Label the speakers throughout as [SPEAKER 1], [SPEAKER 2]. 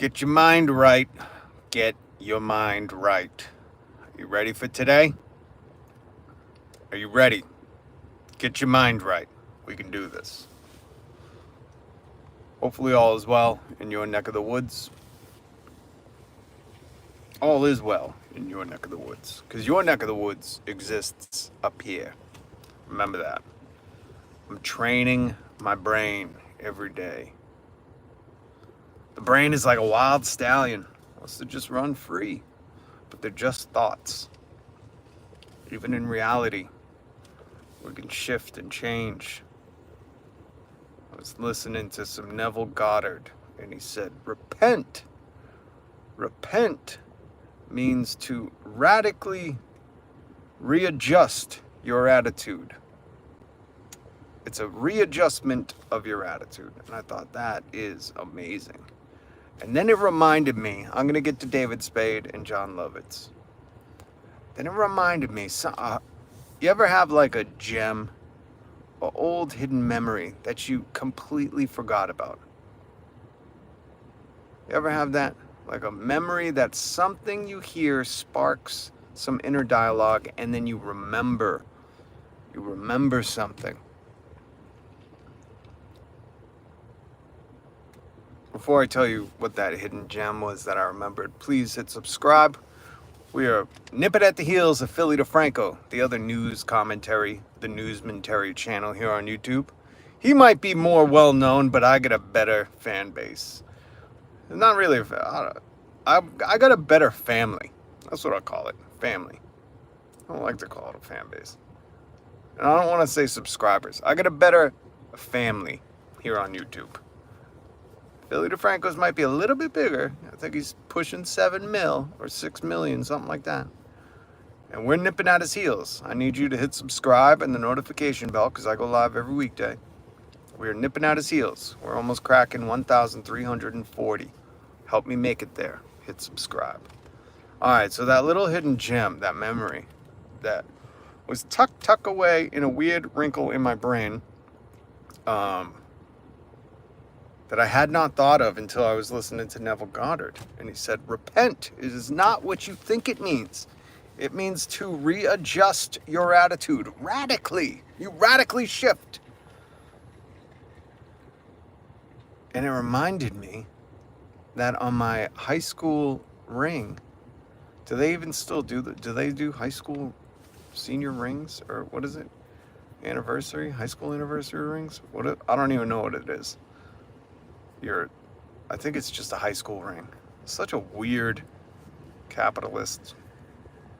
[SPEAKER 1] Get your mind right. Get your mind right. Are you ready for today? Are you ready? Get your mind right. We can do this. Hopefully, all is well in your neck of the woods. All is well in your neck of the woods. Because your neck of the woods exists up here. Remember that. I'm training my brain every day. The brain is like a wild stallion. It wants to just run free. But they're just thoughts. Even in reality, we can shift and change. I was listening to some Neville Goddard, and he said, repent. Repent means to radically readjust your attitude. It's a readjustment of your attitude. And I thought that is amazing. And then it reminded me, I'm going to get to David Spade and Jon Lovitz. Then it reminded me, you ever have like a gem, an old hidden memory that you completely forgot about? You ever have that? Like a memory that something you hear sparks some inner dialogue and then you remember. You remember something. Before I tell you what that hidden gem was that I remembered, please hit subscribe. We are nipping at the heels of Philly DeFranco, the other news commentary, the Newsman-tary channel here on YouTube. He might be more well-known, but I get a better fan base. Not really, I got a better family. That's what I call it, family. I don't like to call it a fan base. And I don't want to say subscribers. I got a better family here on YouTube. Philly DeFranco's might be a little bit bigger. I think he's pushing 7 mil or 6 million, something like that. And we're nipping at his heels. I need you to hit subscribe and the notification bell because I go live every weekday. We're nipping at his heels. We're almost cracking 1,340. Help me make it there. Hit subscribe. All right, so that little hidden gem, that memory that was tucked away in a weird wrinkle in my brain, that I had not thought of until I was listening to Neville Goddard. And he said, repent. It is not what you think it means. It means to readjust your attitude radically. You radically shift. And it reminded me that on my high school ring, do they even still do they do high school senior rings? Or what is it? Anniversary? High school anniversary rings? I don't even know what it is. I think it's just a high school ring. Such a weird capitalist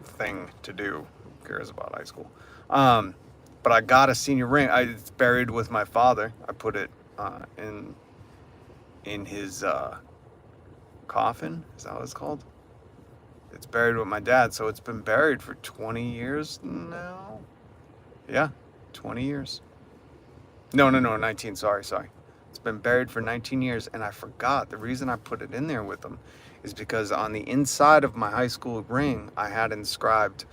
[SPEAKER 1] thing to do. Who cares about high school? But I got a senior ring. It's buried with my father. I put it in his coffin. Is that what it's called? It's buried with my dad, so it's been buried for 20 years now. Yeah, 20 years. No, 19. Sorry. It's been buried for 19 years, and I forgot. The reason I put it in there with him is because on the inside of my high school ring, I had inscribed,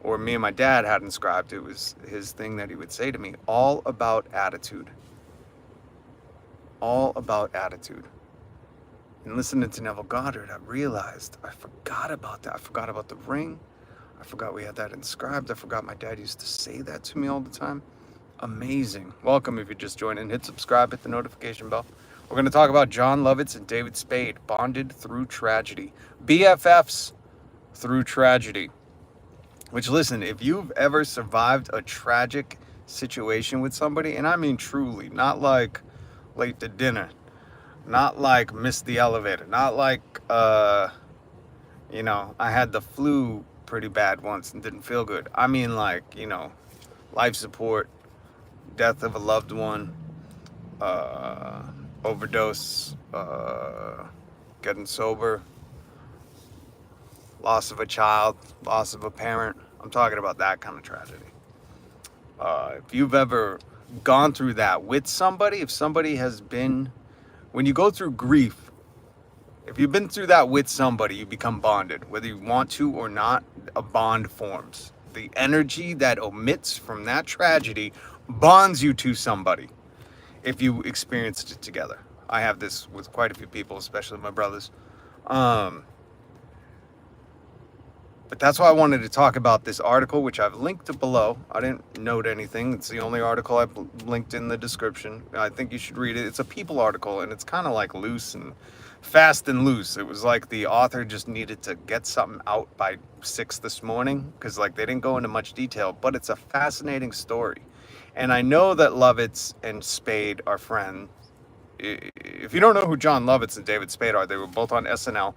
[SPEAKER 1] or me and my dad had inscribed, it was his thing that he would say to me, all about attitude. All about attitude. And listening to Neville Goddard, I realized I forgot about that. I forgot about the ring. I forgot we had that inscribed. I forgot my dad used to say that to me all the time. Amazing. Welcome if you just joined in. Hit subscribe, hit the notification bell. We're going to talk about Jon Lovitz and David Spade, bonded through tragedy. BFFs through tragedy. Which, listen, if you've ever survived a tragic situation with somebody, and I mean truly, not like late to dinner, not like missed the elevator, not like, I had the flu pretty bad once and didn't feel good. I mean like, life support, death of a loved one, overdose, getting sober, loss of a child, loss of a parent. I'm talking about that kind of tragedy. If you've ever gone through that with somebody, if somebody has been, when you go through grief, if you've been through that with somebody, you become bonded. Whether you want to or not, a bond forms. The energy that emits from that tragedy bonds you to somebody if you experienced it together. I have this with quite a few people, especially my brothers. Um, but that's why I wanted to talk about this article, which I've linked to below. I didn't note anything. It's the only article I've linked in the description. I think you should read it. It's a People article, and it's kind of like loose and fast and loose. It was like the author just needed to get something out by 6 this morning because like they didn't go into much detail, but it's a fascinating story. And I know that Lovitz and Spade are friends. If you don't know who Jon Lovitz and David Spade are, they were both on SNL.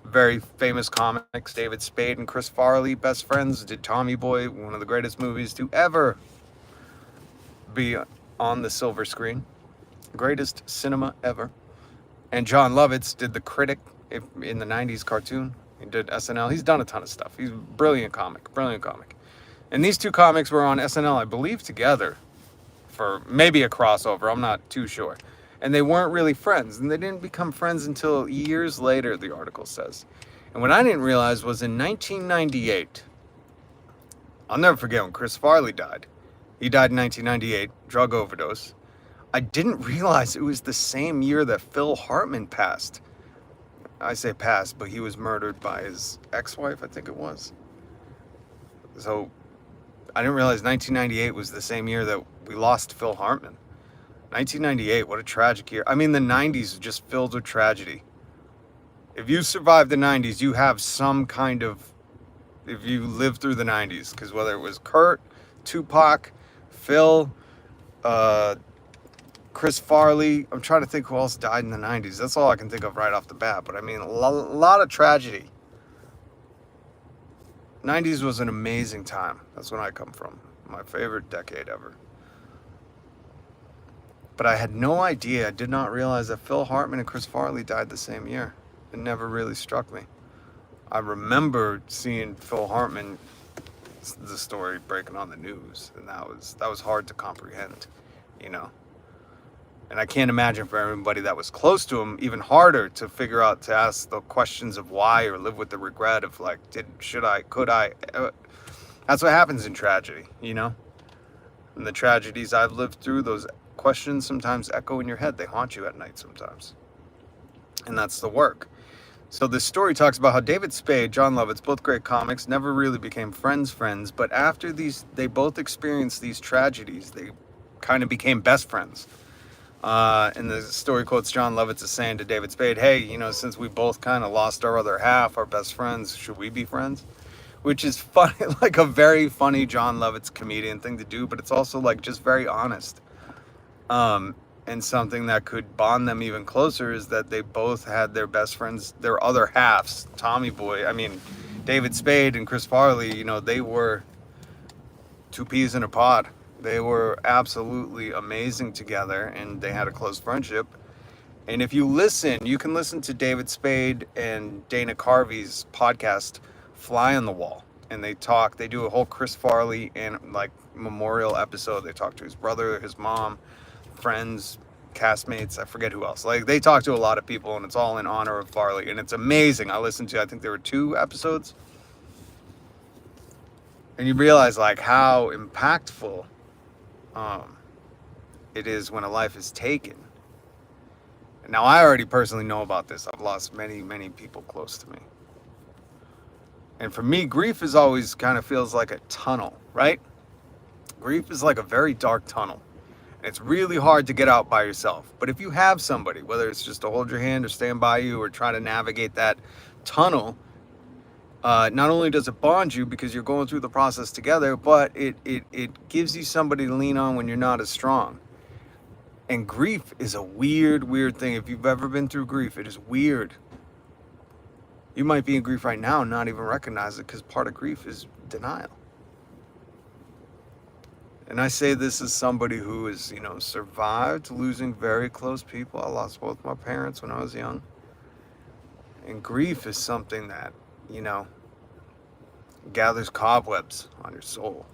[SPEAKER 1] Very famous comics. David Spade and Chris Farley, best friends, did Tommy Boy, one of the greatest movies to ever be on the silver screen. Greatest cinema ever. And Jon Lovitz did The Critic in the 90s cartoon. He did SNL. He's done a ton of stuff. He's a brilliant comic. And these two comics were on SNL, I believe, together for maybe a crossover. I'm not too sure. And they weren't really friends. And they didn't become friends until years later, the article says. And what I didn't realize was in 1998, I'll never forget when Chris Farley died. He died in 1998, drug overdose. I didn't realize it was the same year that Phil Hartman passed. I say passed, but he was murdered by his ex-wife, I think it was. So I didn't realize 1998 was the same year that we lost Phil Hartman. 1998, what a tragic year. I mean, the 90s just filled with tragedy. If you survived the 90s, you have some kind of, if you lived through the 90s, because whether it was Kurt, Tupac, Phil, Chris Farley, I'm trying to think who else died in the 90s. That's all I can think of right off the bat. But I mean, a lot of tragedy. 90s was an amazing time. That's when I come from. My favorite decade ever. But I had no idea, I did not realize that Phil Hartman and Chris Farley died the same year. It never really struck me. I remember seeing Phil Hartman, the story breaking on the news, and that was hard to comprehend, you know. And I can't imagine for everybody that was close to him, even harder to figure out, to ask the questions of why or live with the regret of like, could I? That's what happens in tragedy, you know. And the tragedies I've lived through, those questions sometimes echo in your head. They haunt you at night sometimes. And that's the work. So this story talks about how David Spade, Jon Lovitz, both great comics, never really became friends, but after they both experienced these tragedies, they kind of became best friends. And the story quotes Jon Lovitz as saying to David Spade, hey, you know, since we both kind of lost our other half, our best friends, should we be friends? Which is funny, like a very funny Jon Lovitz comedian thing to do, but it's also like just very honest. And something that could bond them even closer is that they both had their best friends, their other halves, Tommy Boy. I mean, David Spade and Chris Farley, you know, they were two peas in a pod. They were absolutely amazing together, and they had a close friendship. And if you listen, you can listen to David Spade and Dana Carvey's podcast, Fly on the Wall. And they do a whole Chris Farley and like memorial episode. They talk to his brother, his mom, friends, castmates, I forget who else. Like they talk to a lot of people, and it's all in honor of Farley, and it's amazing. I think there were 2 episodes, and you realize like how impactful it is when a life is taken. Now I already personally know about this. I've lost many people close to me, and for me, grief is always kind of feels like a tunnel, right? Grief is like a very dark tunnel. It's really hard to get out by yourself. But if you have somebody, whether it's just to hold your hand or stand by you or try to navigate that tunnel, not only does it bond you because you're going through the process together, but it gives you somebody to lean on when you're not as strong. And grief is a weird thing. If you've ever been through grief, it is weird. You might be in grief right now and not even recognize it because part of grief is denial. And I say this as somebody who has, you know, survived losing very close people. I lost both my parents when I was young. And grief is something that, you know, gathers cobwebs on your soul.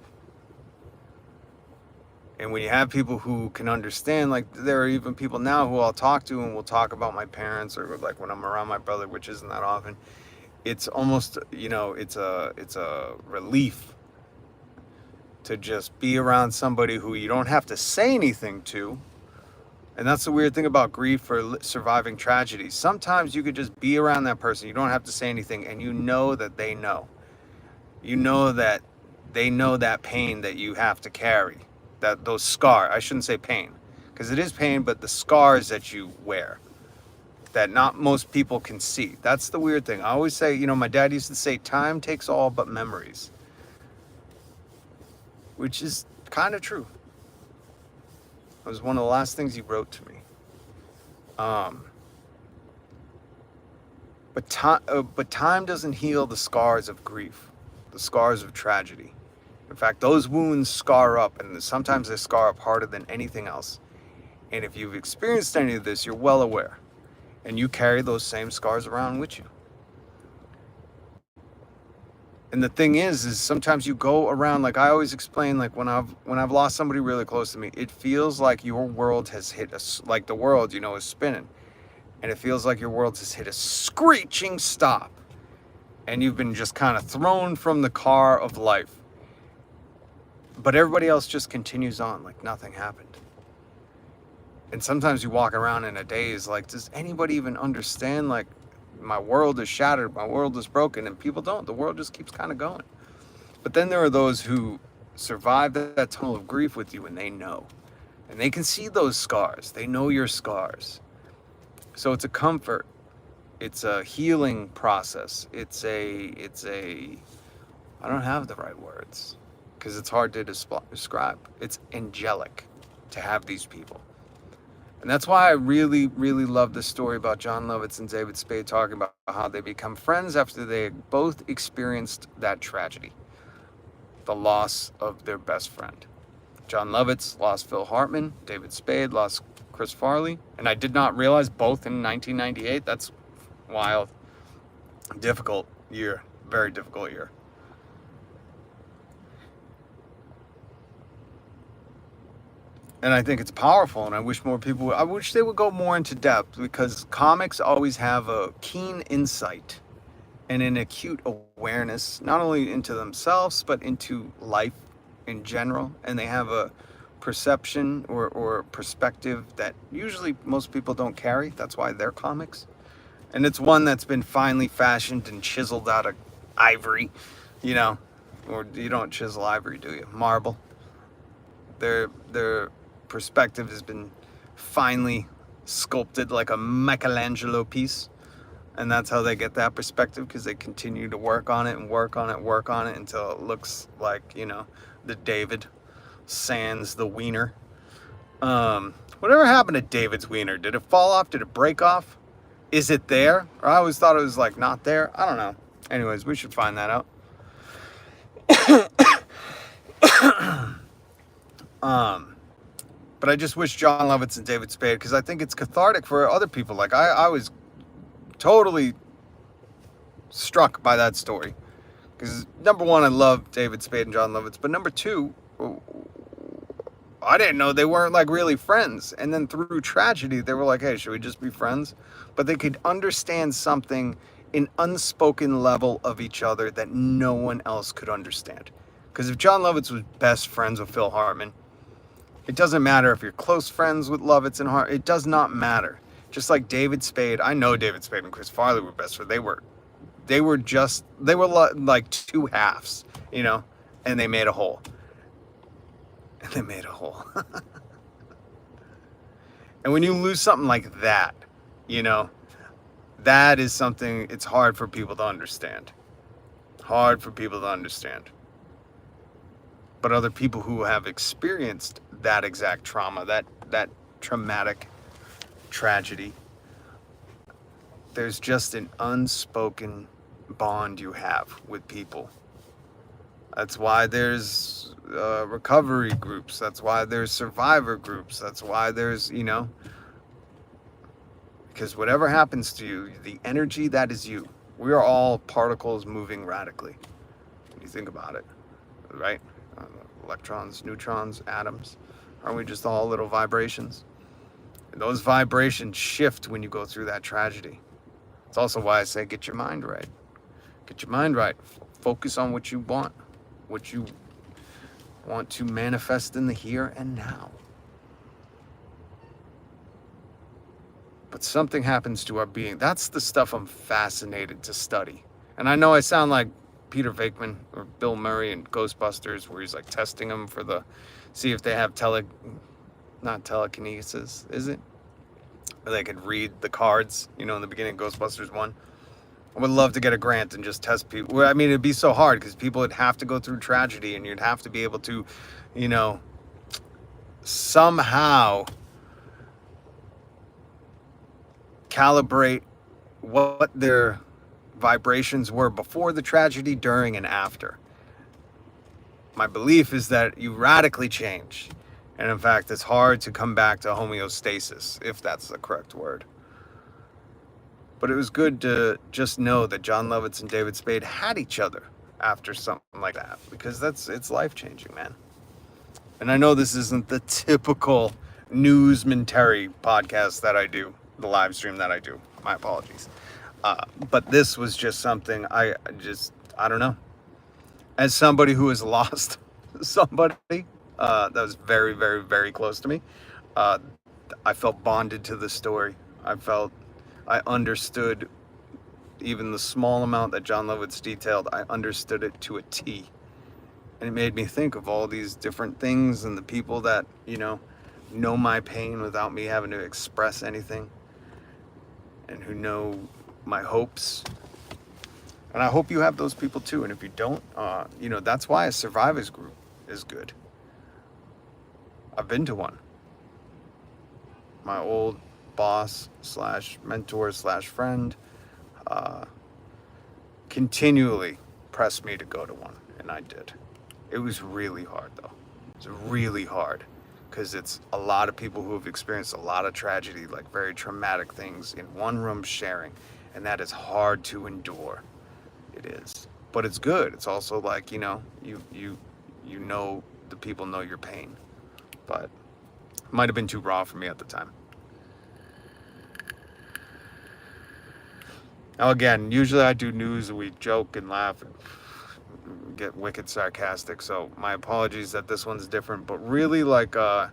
[SPEAKER 1] And when you have people who can understand, like there are even people now who I'll talk to and we'll talk about my parents, or like when I'm around my brother, which isn't that often, it's almost, you know, it's a relief to just be around somebody who you don't have to say anything to, And that's the weird thing about grief or surviving tragedy. Sometimes you could just be around that person. You don't have to say anything, and you know that they know. You know that they know that pain that you have to carry. That those scars. I shouldn't say pain, because it is pain, but the scars that you wear that not most people can see. That's the weird thing. I always say, my dad used to say, time takes all but memories, which is kind of true. It was one of the last things he wrote to me. But time doesn't heal the scars of grief, the scars of tragedy. In fact, those wounds scar up, and sometimes they scar up harder than anything else. And if you've experienced any of this, you're well aware, and you carry those same scars around with you. And the thing is sometimes you go around, like I always explain, like when I've lost somebody really close to me, it feels like your world has hit us, like the world, is spinning. And it feels like your world has hit a screeching stop. And you've been just kind of thrown from the car of life. But everybody else just continues on like nothing happened. And sometimes you walk around in a daze, like, does anybody even understand? Like, my world is shattered, my world is broken, and people don't. The world just keeps kind of going. But then there are those who survive that tunnel of grief with you, and they know. And they can see those scars. They know your scars. So it's a comfort. It's a healing process. It's a I don't have the right words because it's hard to describe. It's angelic to have these people. And that's why I really, really love the story about Jon Lovitz and David Spade talking about how they become friends after they both experienced that tragedy, the loss of their best friend. Jon Lovitz lost Phil Hartman. David Spade lost Chris Farley. And I did not realize both in 1998. That's wild. Difficult year. Very difficult year. And I think it's powerful, and I wish I wish they would go more into depth, because comics always have a keen insight and an acute awareness, not only into themselves, but into life in general. And they have a perception or perspective that usually most people don't carry. That's why they're comics. And it's one that's been finely fashioned and chiseled out of ivory, or you don't chisel ivory, do you? Marble. Their perspective has been finely sculpted like a Michelangelo piece. And that's how they get that perspective, because they continue to work on it and work on it until it looks like, the David sans the wiener. Whatever happened to David's wiener? Did it fall off? Did it break off? Is it there? Or I always thought it was like not there. I don't know. Anyways, we should find that out. But I just wish Jon Lovitz and David Spade, because I think it's cathartic for other people. Like I was totally struck by that story, because number one, I love David Spade and Jon Lovitz, but number two, I didn't know they weren't like really friends. And then through tragedy, they were like, hey, should we just be friends? But they could understand something, an unspoken level of each other that no one else could understand. Because if Jon Lovitz was best friends with Phil Hartman, it doesn't matter if you're close friends with Lovitz and Hart. It does not matter. Just like David Spade, I know David Spade and Chris Farley were best friends. They were like two halves, and they made a whole. And they made a hole. And when you lose something like that, that is something, it's hard for people to understand. Hard for people to understand. But other people who have experienced that exact trauma, that traumatic tragedy, there's just an unspoken bond you have with people. That's why there's recovery groups. That's why there's survivor groups. That's why there's, because whatever happens to you, the energy that is you, we are all particles moving radically. When you think about it, right? Electrons, neutrons, atoms. Aren't we just all little vibrations? And those vibrations shift when you go through that tragedy. It's also why I say get your mind right. Get your mind right. Focus on what you want to manifest in the here and now. but something happens to our being. That's the stuff I'm fascinated to study. And I know I sound like Peter Venkman or Bill Murray in Ghostbusters, where he's like testing them for the, see if they have not telekinesis, is it? Or they could read the cards, in the beginning of Ghostbusters 1. I would love to get a grant and just test people. Well, I mean, it'd be so hard because people would have to go through tragedy, and you'd have to be able to, somehow calibrate what their vibrations were before the tragedy, during, and after. My belief is that you radically change. And in fact, it's hard to come back to homeostasis, if that's the correct word. But it was good to just know that Jon Lovitz and David Spade had each other after something like that, because it's life-changing, man. And I know this isn't the typical newsmentary podcast that I do, the live stream that I do. My apologies. But this was just something I don't know. As somebody who has lost somebody that was very, very, very close to me, I felt bonded to the story. I understood even the small amount that Jon Lovitz detailed. I understood it to a T. And it made me think of all these different things and the people that, know my pain without me having to express anything, and who know my hopes. And I hope you have those people too. And if you don't, that's why a survivors group is good. I've been to one. My old boss / mentor / friend continually pressed me to go to one, and I did. It was really hard though. It's really hard because it's a lot of people who have experienced a lot of tragedy, like very traumatic things, in one room sharing, and that is hard to endure. It is, but it's good. It's also like, you know the people know your pain, but it might have been too raw for me at the time. Now again, usually I do news and we joke and laugh and get wicked sarcastic, so my apologies that this one's different, but really, I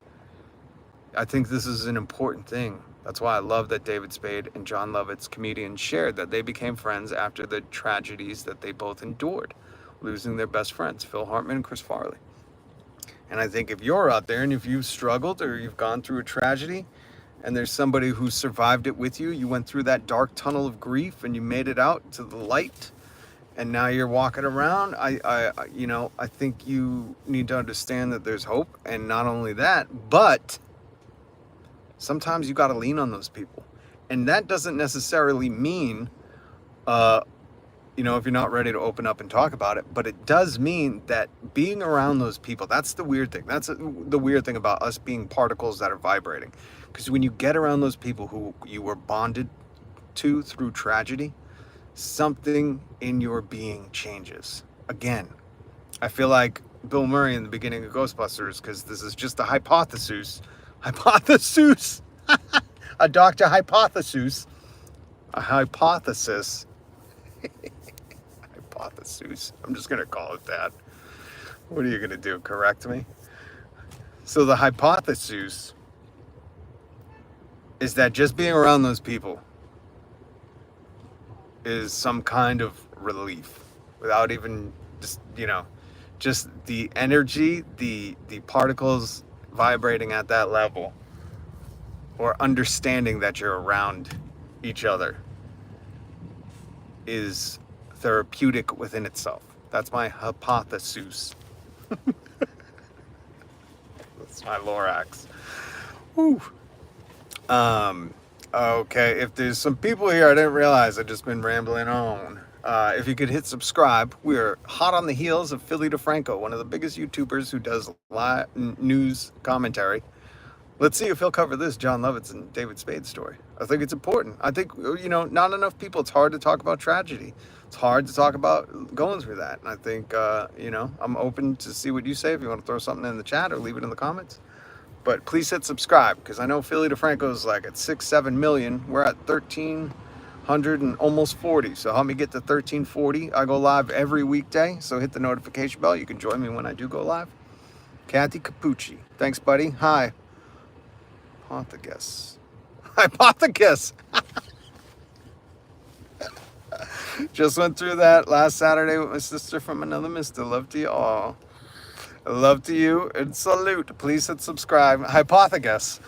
[SPEAKER 1] think this is an important thing. That's why I love that David Spade and Jon Lovitz, comedians, shared that they became friends after the tragedies that they both endured, losing their best friends, Phil Hartman and Chris Farley. And I think if you're out there and if you've struggled or you've gone through a tragedy and there's somebody who survived it with you, you went through that dark tunnel of grief and you made it out to the light, and now you're walking around, I think you need to understand that there's hope. And not only that, but sometimes you got to lean on those people. And that doesn't necessarily mean, if you're not ready to open up and talk about it, but it does mean that being around those people, that's the weird thing. That's the weird thing about us being particles that are vibrating. Because when you get around those people who you were bonded to through tragedy, something in your being changes. Again, I feel like Bill Murray in the beginning of Ghostbusters, because this is just a hypothesis, a Dr. Hypothesis, a hypothesis, hypothesis, I'm just going to call it that. What are you going to do, correct me? So the hypothesis is that just being around those people is some kind of relief, without even just the energy, the particles vibrating at that level, or understanding that you're around each other, is therapeutic within itself. That's my hypothesis. That's my Lorax. Whew. Okay, if there's some people here I didn't realize, I've just been rambling on. If you could hit subscribe. We're hot on the heels of Philly DeFranco, one of the biggest YouTubers who does live news commentary. Let's see if he'll cover this Jon Lovitz and David Spade story. I think it's important. I think, not enough people, it's hard to talk about tragedy. It's hard to talk about going through that. And I think, I'm open to see what you say. If you want to throw something in the chat or leave it in the comments. But please hit subscribe, because I know Philly DeFranco is like at 6-7 million. We're at 1,300 and almost 40. So help me get to 1,340. I go live every weekday, so hit the notification bell. You can join me when I do go live. Kathy Capucci. Thanks, buddy. Hi. Pontagus. Hypothecus. Just went through that last Saturday with my sister from another mister. Love to you all. Love to you and salute. Please hit subscribe. Hypothecus.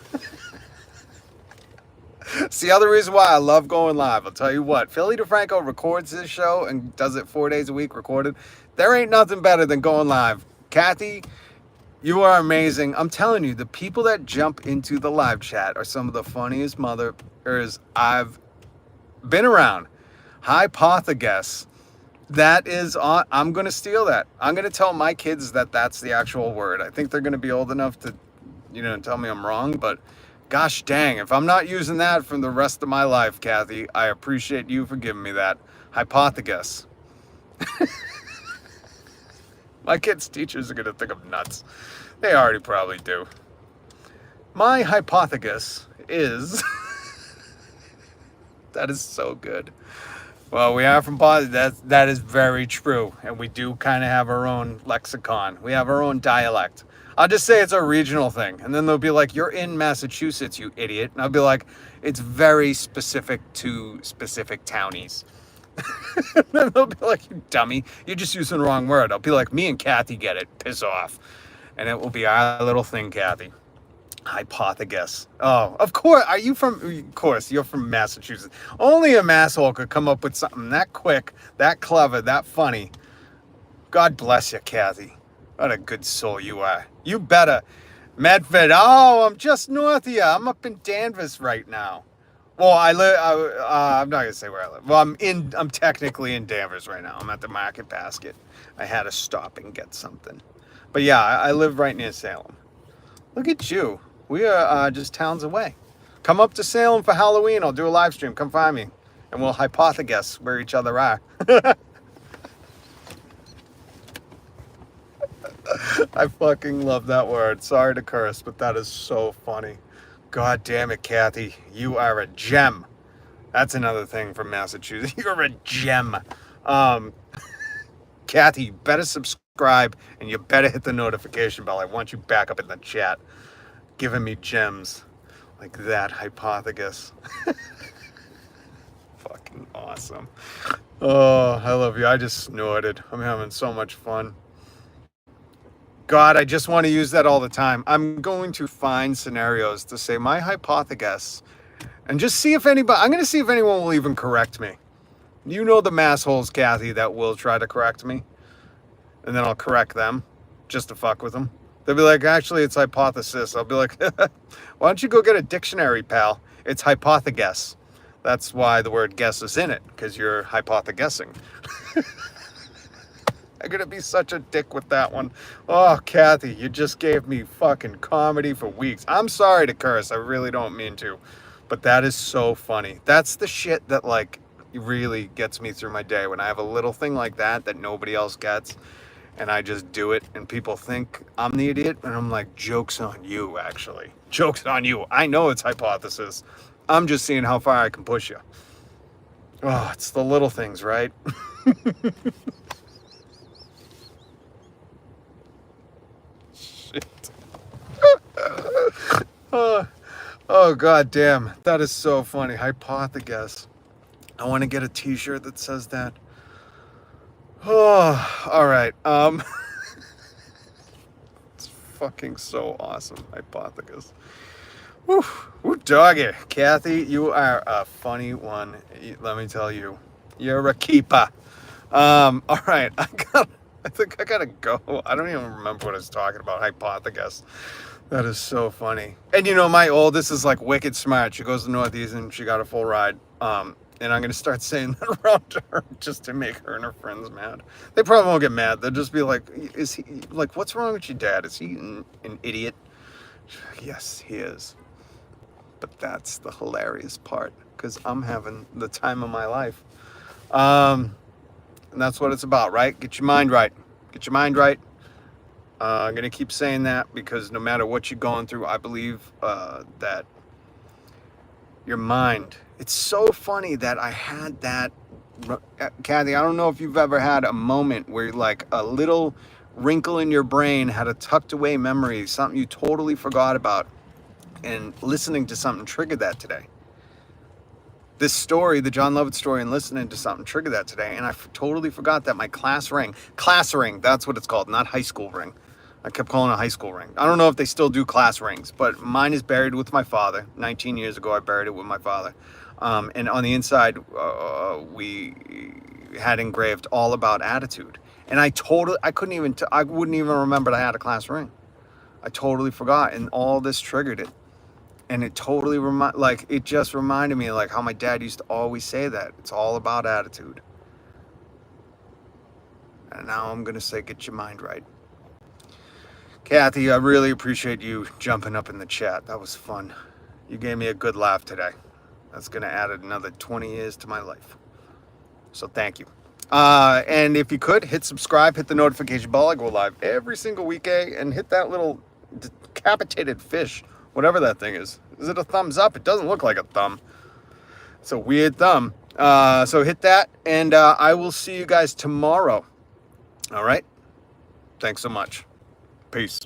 [SPEAKER 1] It's the other reason why I love going live. I'll tell you what. Philly DeFranco records his show and does it 4 days a week recorded. There ain't nothing better than going live. Kathy, you are amazing. I'm telling you, the people that jump into the live chat are some of the funniest mothers I've been around. Hypothecus. That is on. I'm going to steal that. I'm going to tell my kids that that's the actual word. I think they're going to be old enough to, tell me I'm wrong, but gosh dang, if I'm not using that for the rest of my life, Kathy, I appreciate you for giving me that. Hypothecus. My kids' teachers are going to think I'm nuts. They already probably do. My hypothecus is... That is so good. Well, we are from Boston. That is very true. And we do kind of have our own lexicon. We have our own dialect. I'll just say it's a regional thing. And then they'll be like, you're in Massachusetts, you idiot. And I'll be like, it's very specific to specific townies. And then they'll be like, you dummy, you're just using the wrong word. I'll be like, me and Kathy get it. Piss off. And it will be our little thing, Kathy. Hypothecus. Oh, of course. Of course, you're from Massachusetts. Only a masshole could come up with something that quick, that clever, that funny. God bless you, Kathy. What a good soul you are. You better. Medford. Oh, I'm just north of you. I'm up in Danvers right now. Well, I'm not gonna say where I live. Well, I'm technically in Danvers right now. I'm at the Market Basket. I had to stop and get something. But yeah, I live right near Salem. Look at you. We are just towns away. Come up to Salem for Halloween. I'll do a live stream. Come find me. And we'll hypothecus where each other are. I fucking love that word. Sorry to curse, but that is so funny. God damn it, Kathy. You are a gem. That's another thing from Massachusetts. You're a gem. Kathy, you better subscribe and you better hit the notification bell. I want you back up in the chat. Giving me gems like that. Hypothecus. Fucking awesome. Oh, I love you. I just snorted. I'm having so much fun. God, I just want to use that all the time. I'm going to find scenarios to say my hypothecus and just see if I'm going to see if anyone will even correct me. You know the massholes, Kathy, that will try to correct me. And then I'll correct them just to fuck with them. They'll be like, actually, it's hypothesis. I'll be like, why don't you go get a dictionary, pal? It's hypothecus. That's why the word guess is in it, because you're hypothecusing. I'm going to be such a dick with that one. Oh, Kathy, you just gave me fucking comedy for weeks. I'm sorry to curse. I really don't mean to. But that is so funny. That's the shit that, really gets me through my day. When I have a little thing like that nobody else gets, and I just do it, and people think I'm the idiot, and I'm like, joke's on you, actually. Joke's on you. I know it's hypothesis. I'm just seeing how far I can push you. Oh, it's the little things, right? Shit. Oh, god damn. That is so funny. Hypothecus. I want to get a t-shirt that says that. Oh, all right. It's fucking so awesome. Hypothecus. Woo, doggy. Kathy, you are a funny one. Let me tell you. You're a keeper. All right. I think I gotta go. I don't even remember what I was talking about. Hypothecus. That is so funny. And my oldest is like wicked smart. She goes to Northeastern. She got a full ride. And I'm going to start saying that around her just to make her and her friends mad. They probably won't get mad. They'll just be like, is he, what's wrong with your dad? Is he an idiot? Like, yes, he is. But that's the hilarious part, because I'm having the time of my life. And that's what it's about, right? Get your mind right. Get your mind right. I'm going to keep saying that, because no matter what you're going through, I believe that your mind... It's so funny that I had that, Kathy, I don't know if you've ever had a moment where a little wrinkle in your brain had a tucked away memory, something you totally forgot about, and listening to something triggered that today. this story, the Jon Lovitz story, and listening to something triggered that today. And I totally forgot that my class ring, that's what it's called, not high school ring. I kept calling it a high school ring. I don't know if they still do class rings, but mine is buried with my father. 19 years ago, I buried it with my father. And on the inside, we had engraved all about attitude. And I wouldn't even remember I had a class ring. I totally forgot, and all this triggered it. And it totally it just reminded me like how my dad used to always say that. It's all about attitude. And now I'm gonna say, get your mind right. Kathy, I really appreciate you jumping up in the chat. That was fun. You gave me a good laugh today. That's gonna add another 20 years to my life. So thank you. And if you could, hit subscribe, hit the notification bell. I go live every single weekday, and hit that little decapitated fish, whatever that thing is. Is it a thumbs up? It doesn't look like a thumb. It's a weird thumb. So hit that, and I will see you guys tomorrow. All right? Thanks so much. Peace.